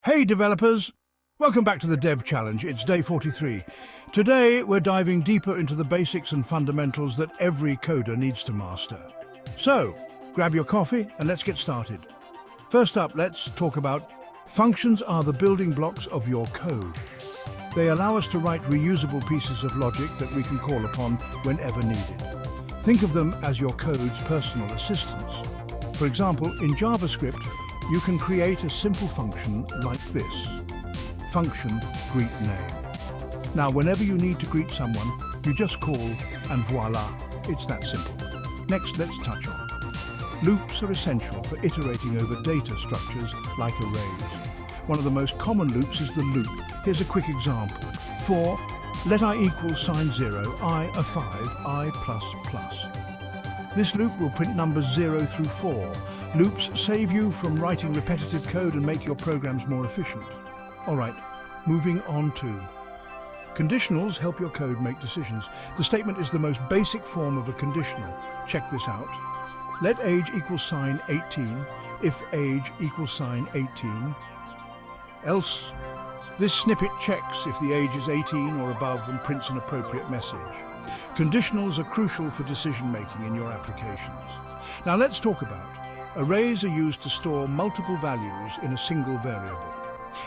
Hey developers! Welcome back to the Dev Challenge. It's day 43. Today we're diving deeper into the basics and fundamentals that every coder needs to master. So, grab your coffee and let's get started. First up, let's talk about functions are the building blocks of your code. They allow us to write reusable pieces of logic that we can call upon whenever needed. Think of them as your code's personal assistants. For example, in JavaScript, you can create a simple function like this. Function greet name. Now, whenever you need to greet someone, you just call and voila, it's that simple. Next, let's touch on loops are essential for iterating over data structures like arrays. One of the most common loops is the loop. Here's a quick example. For let I equals sign 0, I a 5, I plus plus. This loop will print numbers 0 through 4. Loops save you from writing repetitive code and make your programs more efficient. All right, moving on to conditionals help your code make decisions. The statement is the most basic form of a conditional. Check this out. Let age equals sign 18 if age equals sign 18. Else, this snippet checks if the age is 18 or above and prints an appropriate message. Conditionals are crucial for decision-making in your applications. Now let's talk about arrays are used to store multiple values in a single variable.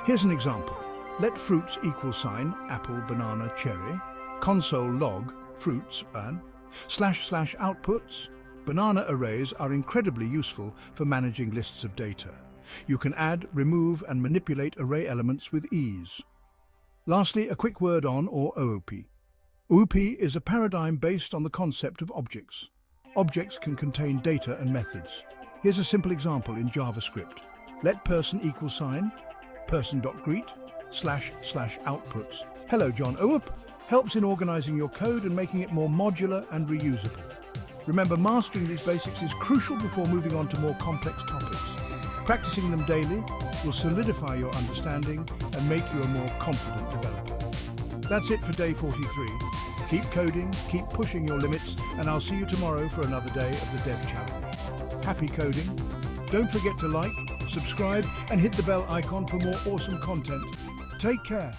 Here's an example. Let fruits equal sign apple, banana, cherry, console log fruits and / outputs. Banana arrays are incredibly useful for managing lists of data. You can add, remove, and manipulate array elements with ease. Lastly, a quick word on or OOP. OOP is a paradigm based on the concept of objects. Objects can contain data and methods. Here's a simple example in JavaScript. Let person equal sign person.greet / outputs. Hello, John. OOP helps in organizing your code and making it more modular and reusable. Remember, mastering these basics is crucial before moving on to more complex topics. Practicing them daily will solidify your understanding and make you a more confident developer. That's it for day 43. Keep coding, keep pushing your limits, and I'll see you tomorrow for another day of the Dev Challenge. Happy coding. Don't forget to like, subscribe, and hit the bell icon for more awesome content. Take care.